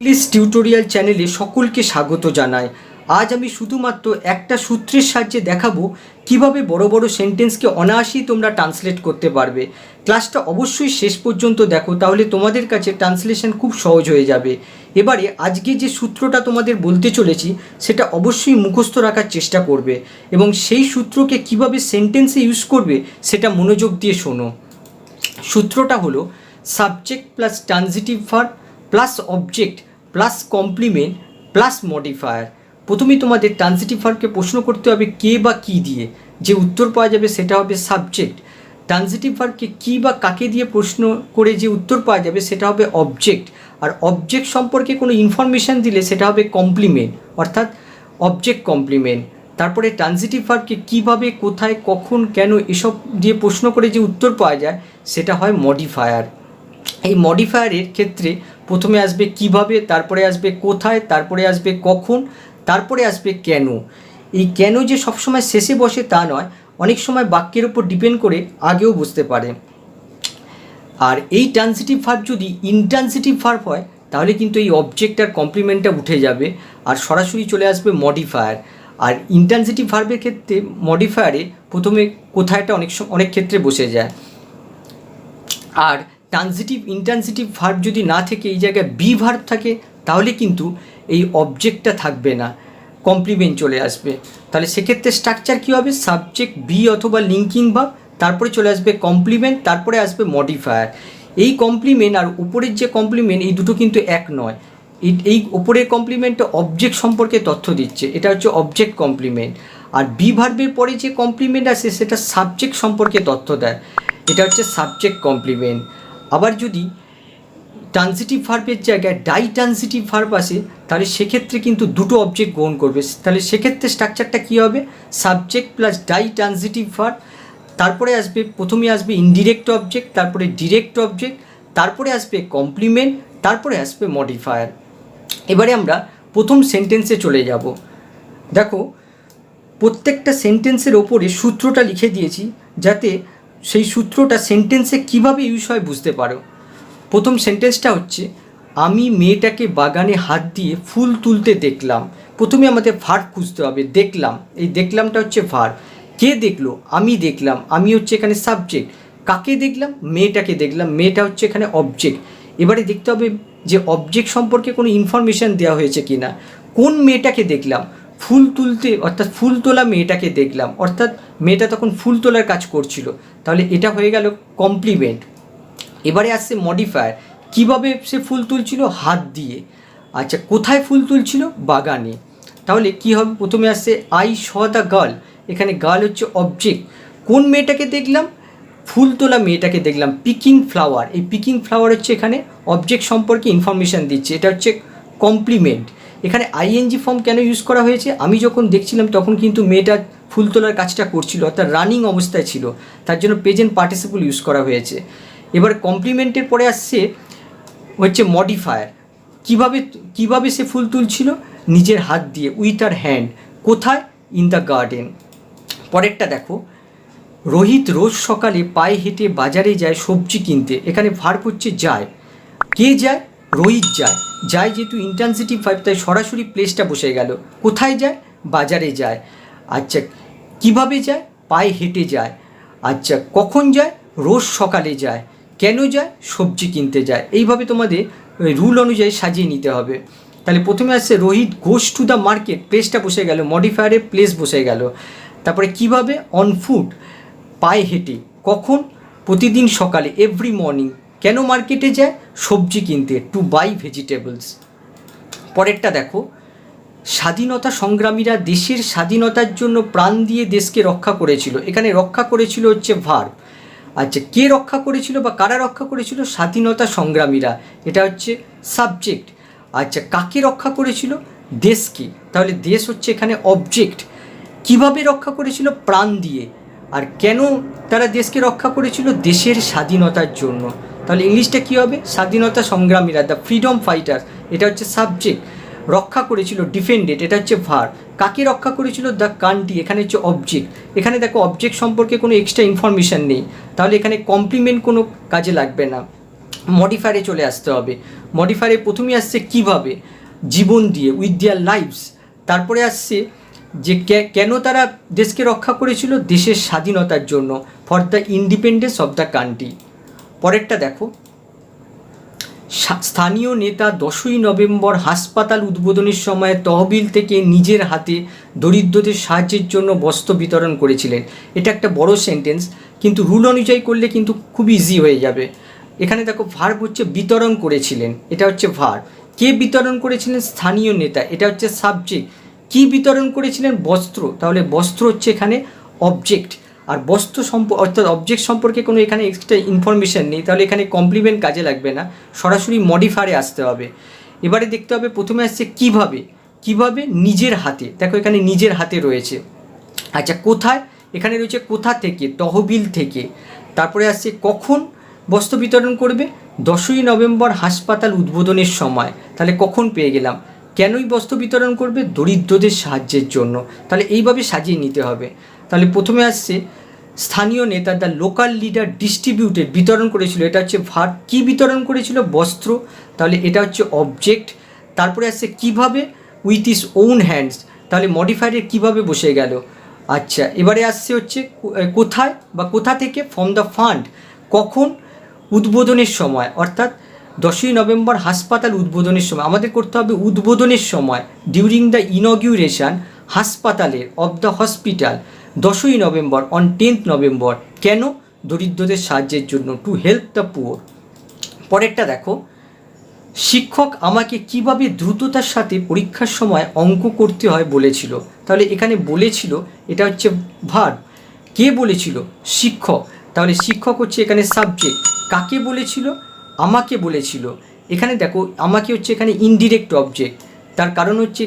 Please tutorial চ্যানেলে সকলকে স্বাগত জানাই। আজ আমি শুধুমাত্র একটা সূত্রের সাহায্যে দেখাবো কিভাবে বড় বড় সেন্টেন্সকে অনায়াসেই তোমরা ট্রান্সলেট করতে পারবে। ক্লাসটা অবশ্যই শেষ পর্যন্ত দেখো, তাহলে তোমাদের কাছে ট্রান্সলেশন খুব সহজ হয়ে যাবে। এবারে আজকে যে সূত্রটা তোমাদের বলতে চলেছি সেটা অবশ্যই মুখস্থ রাখার চেষ্টা করবে এবং সেই সূত্রকে কিভাবে সেন্টেন্সে ইউজ করবে সেটা মনোযোগ দিয়ে শোনো। সূত্রটা হলো subject plus transitive verb plus object plus complement plus modifier. প্রথমেই তোমাদের ট্রানজিটিভ ভার্বকে প্রশ্ন করতে হবে কে বা কী দিয়ে, যে উত্তর পাওয়া যাবে সেটা হবে সাবজেক্ট। ট্রানজিটিভ ভার্বকে কী বা কাকে দিয়ে প্রশ্ন করে যে উত্তর পাওয়া যাবে সেটা হবে অবজেক্ট। আর অবজেক্ট সম্পর্কে কোনো ইনফরমেশান দিলে সেটা হবে কমপ্লিমেন্ট, অর্থাৎ অবজেক্ট কমপ্লিমেন্ট। তারপরে ট্রানজিটিভ ভার্বকে কীভাবে, কোথায়, কখন, কেন এসব দিয়ে প্রশ্ন করে যে উত্তর পাওয়া যায় সেটা হয় মডিফায়ার। এই মডিফায়ারের ক্ষেত্রে প্রথমে আসবে কিভাবে, তারপরে আসবে কোথায়, তারপরে আসবে কখন, তারপরে আসবে কেন। এই কেন যে সবসময় শেষে বসে তা নয়, অনেক সময় বাক্যের উপর ডিপেন্ড করে আগেও বসতে পারে। আর এই ট্রানজিটিভ ভার্ব যদি ইনট্রানজিটিভ ভার্ব হয় তাহলে কিন্তু এই অবজেক্ট আর কমপ্লিমেন্টটা উঠে যাবে আর সরাসরি চলে আসবে মডিফায়ার। আর ইনট্রানজিটিভ ভার্বের ক্ষেত্রে মডিফায়ারে প্রথমে কোথায়টা অনেক ক্ষেত্রে বসে যায়। আর ট্রানজিটিভ ইনট্রানজিটিভ ভার্ব যদি না থেকে এই জায়গায় বি ভার্ব থাকে তাহলে কিন্তু এই অবজেক্টটা থাকবে না, কমপ্লিমেন্ট চলে আসবে। তাহলে সেক্ষেত্রে স্ট্রাকচার কী হবে, সাবজেক্ট বি অথবা লিঙ্কিং ভার্ব, তারপরে চলে আসবে কমপ্লিমেন্ট, তারপরে আসবে মডিফায়ার। এই কমপ্লিমেন্ট আর উপরের যে কমপ্লিমেন্ট এই দুটো কিন্তু এক নয়। এই উপরের কমপ্লিমেন্টটা অবজেক্ট সম্পর্কে তথ্য দিচ্ছে, এটা হচ্ছে অবজেক্ট কমপ্লিমেন্ট। আর বি ভার্বের পরে যে কমপ্লিমেন্ট আসে সেটা সাবজেক্ট সম্পর্কে তথ্য দেয়, এটা হচ্ছে সাবজেক্ট কমপ্লিমেন্ট। আবার যদি ট্রানজিটিভ ভার্বের জায়গায় ডাই ট্রানজিটিভ ভার্ব আসে তাহলে সেক্ষেত্রে কিন্তু দুটো অবজেক্ট গ্রহণ করবে। তাহলে সেক্ষেত্রে স্ট্রাকচারটা কী হবে, subject plus die transitive verb, তারপরে আসবে প্রথমে আসবে ইনডিরেক্ট অবজেক্ট, তারপরে ডিরেক্ট অবজেক্ট, তারপরে আসবে কমপ্লিমেন্ট, তারপরে আসবে মডিফায়ার। এবারে আমরা প্রথম সেন্টেন্সে চলে যাব। দেখো প্রত্যেকটা সেন্টেন্সের ওপরে সূত্রটা লিখে দিয়েছি যাতে সেই সূত্রটা সেন্টেন্সে কিভাবে ইউজ হয় বুঝতে পারো। প্রথম সেন্টেন্সটা হচ্ছে আমি মেয়েটাকে বাগানে হাত দিয়ে ফুল তুলতে দেখলাম। প্রথমে আমাদের ভার্ব খুঁজতে হবে, দেখলাম, এই দেখলামটা হচ্ছে ভার্ব। কে দেখলো, আমি দেখলাম, আমি হচ্ছে এখানে সাবজেক্ট। কাকে দেখলাম, মেয়েটাকে দেখলাম, মেয়েটা হচ্ছে এখানে অবজেক্ট। এবারে দেখতে হবে যে অবজেক্ট সম্পর্কে কোনো ইনফরমেশান দেওয়া হয়েছে কি না। কোন মেয়েটাকে দেখলাম, ফুল তুলতে, অর্থাৎ ফুল তোলা মেয়েটাকে দেখলাম, অর্থাৎ মেয়েটা তখন ফুল তোলার কাজ করছিল, তাহলে এটা হয়ে গেল কমপ্লিমেন্ট। এবারে আসছে মডিফায়ার, কিভাবে সে ফুল তুলছিল, হাত দিয়ে। আচ্ছা কোথায় ফুল তুলছিল, বাগানে। তাহলে কি হবে, প্রথমে আসছে আই স দ্য গার্ল, এখানে গার্ল হচ্ছে অবজেক্ট। কোন মেয়েটাকে দেখলাম, ফুল তোলা মেয়েটাকে দেখলাম, পিকিং ফ্লাওয়ার, এই পিকিং ফ্লাওয়ার হচ্ছে এখানে অবজেক্ট সম্পর্কে ইনফরমেশান দিচ্ছে, এটা হচ্ছে কমপ্লিমেন্ট। এখানে আইএনজি ফর্ম কেন ইউজ করা হয়েছে, আমি যখন দেখছিলাম তখন কিন্তু মেয়েটা ফুল তোলার কাজটা করছিল, অর্থাৎ রানিং অবস্থায় ছিল, তার জন্য প্রেজেন্ট পার্টিসিপল ইউজ করা হয়েছে। এবার কমপ্লিমেন্টের পরে আসছে হচ্ছে মডিফায়ার, কিভাবে সে ফুল তুলছিল, নিজের হাত দিয়ে, উইথ আর হ্যান্ড। কোথায়, ইন দ্য গার্ডেন। পরেরটা দেখো, রোহিত রোজ সকালে পায়ে হেঁটে বাজারে যায় সবজি কিনতে। এখানে ভার্ব হচ্ছে যায়। কে যায়, রোহিত যায়। যায় যেহেতু ইনট্রানজিটিভ ভার্ব তাই সরাসরি প্লেসটা বসে গেল। কোথায় যায়, বাজারে যায়। আচ্ছা কিভাবে যায়, পায়ে হেঁটে যায়। আচ্ছা কখন যায়, রোজ সকালে যায়। কেন যায়, সবজি কিনতে যায়। এইভাবে তোমাদের রুল অনুযায়ী সাজিয়ে নিতে হবে। তাহলে প্রথমে আসছে Rohit goes to the market, প্লেসটা বসে গেল, মডিফায়ারে প্লেস বসে গেল। তারপরে কিভাবে, অন ফুট, পায়ে হেঁটে। কখন, প্রতিদিন সকালে, এভরি মর্নিং। কেন মার্কেটে যায়, সবজি কিনতে, টু বাই ভেজিটেবলস। পরেরটা দেখো, স্বাধীনতা সংগ্রামীরা দেশের স্বাধীনতার জন্য প্রাণ দিয়ে দেশকে রক্ষা করেছিল। এখানে রক্ষা করেছিল হচ্ছে ভার্ব। আচ্ছা কে রক্ষা করেছিল বা কারা রক্ষা করেছিল, স্বাধীনতা সংগ্রামীরা, এটা হচ্ছে সাবজেক্ট। আচ্ছা কাকে রক্ষা করেছিল, দেশকে, তাহলে দেশ হচ্ছে এখানে অবজেক্ট। কিভাবে রক্ষা করেছিল, প্রাণ দিয়ে। আর কেন তারা দেশকে রক্ষা করেছিল, দেশের স্বাধীনতার জন্য। তাহলে ইংলিশটা কী হবে, স্বাধীনতা সংগ্রামীরা, দ্য ফ্রিডম ফাইটার, এটা হচ্ছে সাবজেক্ট। রক্ষা করেছিল, ডিফেন্ডেড, এটা হচ্ছে ভার্ব। কাকে রক্ষা করেছিল, দ্য কান্ট্রি, এখানে হচ্ছে অবজেক্ট। এখানে দেখো অবজেক্ট সম্পর্কে কোনো এক্সট্রা ইনফরমেশান নেই, তাহলে এখানে কমপ্লিমেন্ট কোনো কাজে লাগবে না। মডিফায়ারে চলে আসতে হবে। মডিফায়ারে প্রথমেই আসছে কিভাবে, জীবন দিয়ে, উইথ দেয়ার লাইভস। তারপরে আসছে যে কেন তারা দেশকে রক্ষা করেছিল, দেশের স্বাধীনতার জন্য, for the independence of the country. পরেরটা দেখো, স্থানীয় নেতা 10ই নভেম্বর হাসপাতাল উদ্বোধনের সময় তহবিল থেকে নিজের হাতে দরিদ্রদের সাহায্যের জন্য বস্ত্র বিতরণ করেছিলেন। এটা একটা বড় সেন্টেন্স, কিন্তু রুল অনুযায়ী করলে কিন্তু খুব ইজি হয়ে যাবে। এখানে দেখো ভার্ব হচ্ছে বিতরণ করেছিলেন, এটা হচ্ছে ভার্ব। কে বিতরণ করেছিলেন, স্থানীয় নেতা, এটা হচ্ছে সাবজেক্ট। কি বিতরণ করেছিলেন, বস্ত্র, তাহলে বস্ত্র হচ্ছে এখানে অবজেক্ট। আর বস্ত্র অর্থাৎ অবজেক্ট সম্পর্কে কোনো এখানে এক্সট্রা ইনফরমেশান নেই, তাহলে এখানে কমপ্লিমেন্ট কাজে লাগবে না, সরাসরি মডিফায়ারে আসতে হবে। এবারে দেখতে হবে প্রথমে আসছে কিভাবে, কিভাবে নিজের হাতে, দেখো এখানে নিজের হাতে রয়েছে। আচ্ছা কোথায়, এখানে রয়েছে কোথা থেকে, তহবিল থেকে। তারপরে আসছে কখন বস্ত্র বিতরণ করবে, 10ই নভেম্বর হাসপাতাল উদ্বোধনের সময়, তাহলে কখন পেয়ে গেলাম। কেনই বস্ত্র বিতরণ করবে, দরিদ্রদের সাহায্যের জন্য, তাহলে এইভাবে সাজিয়ে নিতে হবে। তাহলে প্রথমে আসছে স্থানীয় নেতা, দ্য লোকাল লিডার ডিস্ট্রিবিউটেড, বিতরণ করেছিল, এটা হচ্ছে ভার্ব। কী বিতরণ করেছিল, বস্ত্র, তাহলে এটা হচ্ছে অবজেক্ট। তারপরে আসছে কিভাবে, উইথ ইস ওন হ্যান্ডস, তাহলে মডিফায়ারে কিভাবে বসে গেল। আচ্ছা এবারে আসছে হচ্ছে কোথায় বা কোথা থেকে, ফ্রম দ্য ফান্ড, কখন, উদ্বোধনের সময়, অর্থাৎ 10ই নভেম্বর হাসপাতাল উদ্বোধনের সময়। আমাদের করতে হবে উদ্বোধনের সময়, ডিউরিং দ্য ইনগ্যুরেশন, হাসপাতালের, অফ দ্য হসপিটাল, 10ই নভেম্বর, অন 10th নভেম্বর। কেন, দরিদ্রদের সাহায্যের জন্য, টু হেল্প দ্য পুয়ার। পরেরটা দেখো, শিক্ষক আমাকে কিভাবে দ্রুততার সাথে পরীক্ষার সময় অঙ্ক করতে হয় বলেছিল, তাহলে এখানে বলেছিল, এটা হচ্ছে ভার্ব। কে বলেছিল, শিক্ষক, তাহলে শিক্ষক হচ্ছে এখানে সাবজেক্ট। কাকে বলেছিল, আমাকে বলেছিল। এখানে দেখো আমাকে হচ্ছে এখানে ইনডিরেক্ট অবজেক্ট, তার কারণ হচ্ছে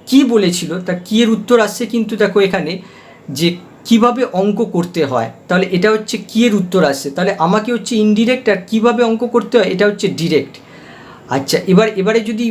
কি বলেছিল, তার কি এর উত্তর আসছে, কিন্তু দেখো এখানে যে কিভাবে অঙ্ক করতে হয়, তাহলে এটা হচ্ছে কি এর উত্তর আসছে, তাহলে আমাকে হচ্ছে ইনডিরেক্ট, আর কিভাবে অঙ্ক করতে হয় এটা হচ্ছে ডিরেক্ট। আচ্ছা এবারে যদি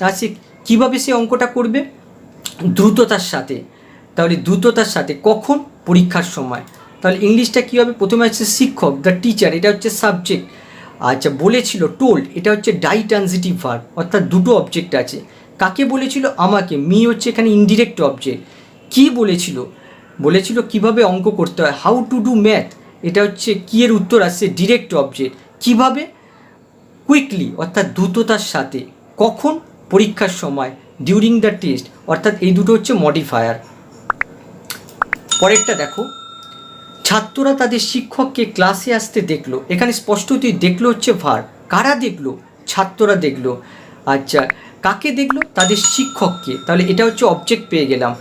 আসে কিভাবে সে অঙ্কটা করবে, দ্রুততার সাথে, তাহলে দ্রুততার সাথে কখন, পরীক্ষার সময়। তাহলে ইংলিশটা কী হবে, প্রথমে হচ্ছে শিক্ষক, দ্য টিচার, এটা হচ্ছে সাবজেক্ট। আচ্ছা বলেছিল, টোল্ড, এটা হচ্ছে ডাই ট্রানজিটিভ ভার্ব, অর্থাৎ দুটো অবজেক্ট আছে। কাকে বলেছিল, আমাকে, মি হচ্ছে এখানে ইনডিরেক্ট অবজেক্ট। কি বলেছিল, বলেছিল কিভাবে অঙ্ক করতে হয়, হাউ টু ডু ম্যাথ, এটা হচ্ছে কি এর উত্তর আসছে, ডিরেক্ট অবজেক্ট। কিভাবে, কুইকলি, অর্থাৎ দ্রুততার সাথে। কখন, পরীক্ষার সময়, ডিউরিং দ্য টেস্ট, অর্থাৎ এই দুটো হচ্ছে মডিফায়ার। পরেরটা দেখো, ছাত্ররা তাদের শিক্ষককে ক্লাসে আসতে দেখলো, এখানে স্পষ্টতই দেখলো হচ্ছে ভার্ব। কারা দেখলো, ছাত্ররা দেখলো। আচ্ছা কাকে দেখলো, তাদের শিক্ষককে, তাহলে এটা হচ্ছে অবজেক্ট পেয়ে গেলাম।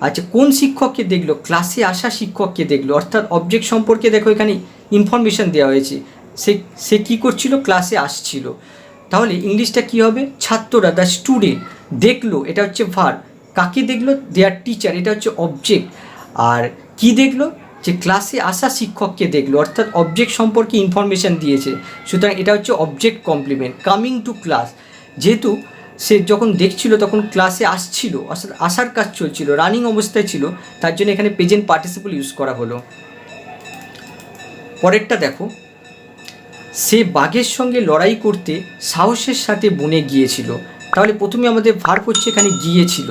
আচ্ছা কোন শিক্ষককে দেখলো, ক্লাসে আসা শিক্ষককে দেখলো, অর্থাৎ অবজেক্ট সম্পর্কে দেখো এখানে ইনফরমেশান দেওয়া হয়েছে, সে কী করছিল, ক্লাসে আসছিল। তাহলে ইংলিশটা কী হবে, ছাত্ররা, দ্য স্টুডেন্ট, দেখলো, এটা হচ্ছে ভার্ব। কাকে দেখলো, দেয়ার টিচার, এটা হচ্ছে অবজেক্ট। আর কি দেখলো, যে ক্লাসে আসা শিক্ষককে দেখলো, অর্থাৎ অবজেক্ট সম্পর্কে ইনফরমেশান দিয়েছে, সুতরাং এটা হচ্ছে object complement. Coming to class, যেহেতু সে যখন দেখছিল তখন ক্লাসে আসছিল, অর্থাৎ আসার কাজ চলছিল, রানিং অবস্থায় ছিল, তার জন্য এখানে প্রেজেন্ট পার্টিসিপল ইউজ করা হলো। পরেরটা দেখো, সে বাঘের সঙ্গে লড়াই করতে সাহসের সাথে বনে গিয়েছিল, তাহলে প্রথমে আমাদের ভার্ব হচ্ছে এখানে গিয়েছিল।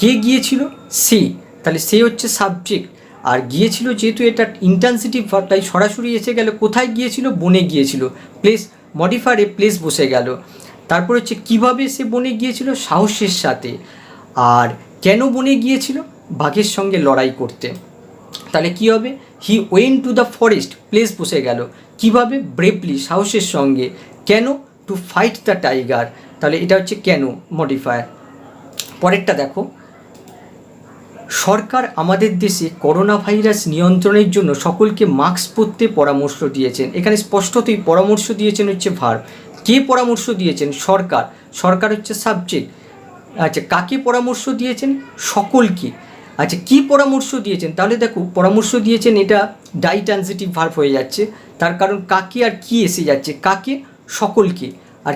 কে গিয়েছিল, সে, তাহলে সে হচ্ছে সাবজেক্ট। আর গিয়েছিল যেহেতু এটা ইন্ট্রান্সিটিভ ভার্ব, তাই সরাসরি এসে গেল কোথায় গিয়েছিল, বনে গিয়েছিল, প্লেস মডিফায়ারে প্লেস বসে গেল। তারপর হচ্ছে কিভাবে সে বনে গিয়েছিল, সাহসের সাথে। আর কেন বনে গিয়েছিল, বাঘের সঙ্গে লড়াই করতে, তাহলে কি হবে, he went to the forest, place বসে গেল। কিভাবে, ব্রেভলি, সাহসের সঙ্গে। কেন, টু ফাইট দ্য টাইগার, তাহলে এটা হচ্ছে কেন, মডিফায়ার। পরেরটা দেখো, সরকার আমাদের দেশে করোনা ভাইরাস নিয়ন্ত্রণের জন্য সকলকে মাস্ক পরতে পরামর্শ দিয়েছেন, এখানে স্পষ্টতই পরামর্শ দিয়েছেন হচ্ছে ভার্ব। কে পরামর্শ দিয়েছেন, সরকার, সরকার হচ্ছে সাবজেক্ট। আচ্ছা কাকে পরামর্শ দিয়েছেন, সকলকে। আচ্ছা কি পরামর্শ দিয়েছেন, তাহলে দেখো পরামর্শ দিয়েছেন, এটা ডাই ট্রানজিটিভ ভার্ব হয়ে যাচ্ছে, তার কারণ কাকে আর কি এসে যাচ্ছে, কাকে, সকলকে। আর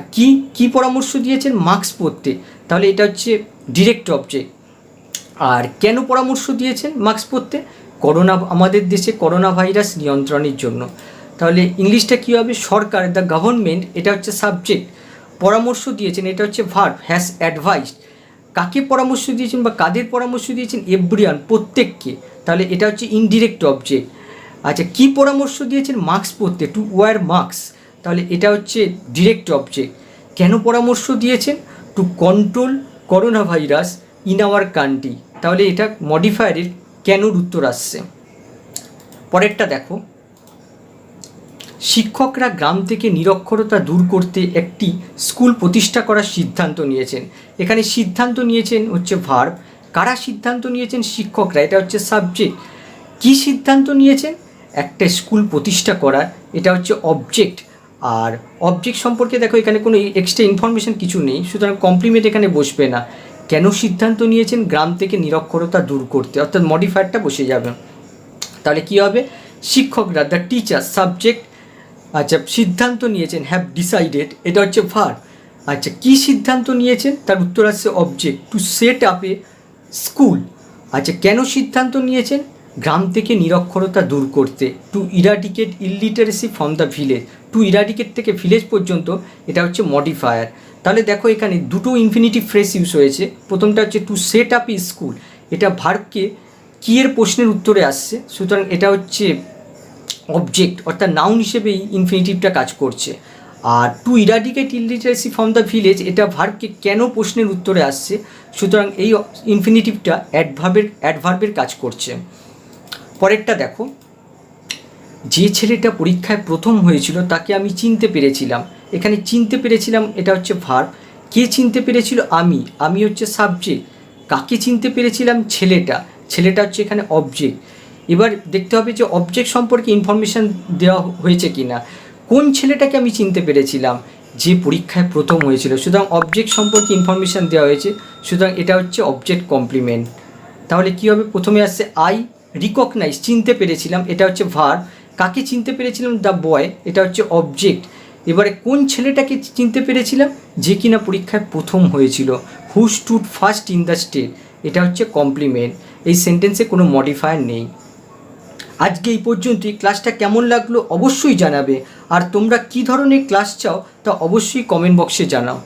কি পরামর্শ দিয়েছেন, মাস্ক পরতে, তাহলে এটা হচ্ছে ডিরেক্ট অবজেক্ট। আর কেন পরামর্শ দিয়েছেন মাস্ক পরতে, আমাদের দেশে করোনা ভাইরাস নিয়ন্ত্রণের জন্য, তাহলে ইংলিশটা কী হবে? সরকার, দ্য গভর্নমেন্ট, এটা হচ্ছে সাবজেক্ট। পরামর্শ দিয়েছেন, এটা হচ্ছে ভার্ব, হ্যাজ অ্যাডভাইসড। কাকে পরামর্শ দিয়েছেন বা কাদের পরামর্শ দিয়েছেন? এভরিওয়ান, প্রত্যেককে। তাহলে এটা হচ্ছে ইনডিরেক্ট অবজেক্ট। আচ্ছা, কী পরামর্শ দিয়েছেন? মাস্ক পরতে, টু ওয়্যার মাস্ক। তাহলে এটা হচ্ছে ডিরেক্ট অবজেক্ট। কেন পরামর্শ দিয়েছেন? To control corona virus in our country. তাহলে এটা মডিফায়ারের কেনর উত্তর আসছে। পরেরটা দেখো, শিক্ষকরা গ্রাম থেকে নিরক্ষরতা দূর করতে একটি স্কুল প্রতিষ্ঠা করার সিদ্ধান্ত নিয়েছেন। এখানে সিদ্ধান্ত নিয়েছেন হচ্ছে ভার্ব। কারা সিদ্ধান্ত নিয়েছেন? শিক্ষকরা, এটা হচ্ছে সাবজেক্ট। কী সিদ্ধান্ত নিয়েছেন? একটা স্কুল প্রতিষ্ঠা করার, এটা হচ্ছে অবজেক্ট। আর অবজেক্ট সম্পর্কে দেখো এখানে কোনো এক্সট্রা ইনফরমেশন কিছু নেই, সুতরাং কমপ্লিমেন্ট এখানে বসবে না। কেন সিদ্ধান্ত নিয়েছেন? গ্রাম থেকে নিরক্ষরতা দূর করতে, অর্থাৎ মডিফায়ারটা বসে যাবে। তাহলে কী হবে? শিক্ষকরা, দ্য টিচার, সাবজেক্ট। আচ্ছা, সিদ্ধান্ত নিয়েছেন, হ্যাভ ডিসাইডেড, এটা হচ্ছে ভার্ব। আচ্ছা, কী সিদ্ধান্ত নিয়েছেন? তার উত্তর আসছে অবজেক্ট, টু সেট আপ এ স্কুল। আচ্ছা, কেন সিদ্ধান্ত নিয়েছেন? গ্রাম থেকে নিরক্ষরতা দূর করতে, two eradicate illiteracy from the village. Two eradicate থেকে ভিলেজ পর্যন্ত, এটা হচ্ছে মডিফায়ার। তাহলে দেখো এখানে দুটো ইনফিনিটিভ ফ্রেজ ইউজ হয়েছে। প্রথমটা হচ্ছে টু সেট আপ এ স্কুল, এটা ভার্বকে কি এর প্রশ্নের উত্তরে আসছে, সুতরাং এটা হচ্ছে অবজেক্ট, অর্থাৎ নাউন হিসেবেই ইনফিনিটিভটা কাজ করছে। আর to eradicate illiteracy from the village, এটা ভার্বকে কেন প্রশ্নের উত্তরে আসছে, সুতরাং এই ইনফিনিটিভটা অ্যাডভার্বের কাজ করছে। পরেরটা দেখো, যে ছেলেটা পরীক্ষায় প্রথম হয়েছিল তাকে আমি চিনতে পেরেছিলাম। এখানে চিনতে পেরেছিলাম, এটা হচ্ছে ভার্ব। কে চিনতে পেরেছিল? আমি হচ্ছে সাবজেক্ট। কাকে চিনতে পেরেছিলাম? ছেলেটা হচ্ছে এখানে অবজেক্ট। এবার দেখতে হবে যে অবজেক্ট সম্পর্কে ইনফরমেশান দেওয়া হয়েছে কি না। কোন ছেলেটাকে আমি চিনতে পেরেছিলাম? যে পরীক্ষায় প্রথম হয়েছিল, সুতরাং অবজেক্ট সম্পর্কে ইনফরমেশান দেওয়া হয়েছে, সুতরাং এটা হচ্ছে অবজেক্ট কমপ্লিমেন্ট। তাহলে কী হবে? প্রথমে আসছে আই রিকগনাইজ, চিনতে পেরেছিলাম, এটা হচ্ছে ভার্ব। কাকে চিনতে পেরেছিলাম? দ্য বয়, এটা হচ্ছে অবজেক্ট। এবারে কোন ছেলেটাকে চিনতে পেরেছিলাম? যে কিনা পরীক্ষায় প্রথম হয়েছিল, হু stood first in the state, এটা হচ্ছে কমপ্লিমেন্ট। এই সেন্টেন্সে কোনো মডিফায়ার নেই। আজকে এই পর্যন্তই। ক্লাসটা কেমন লাগলো অবশ্যই জানাবে, আর তোমরা কী ধরনের ক্লাস চাও তা অবশ্যই কমেন্ট বক্সে জানাও।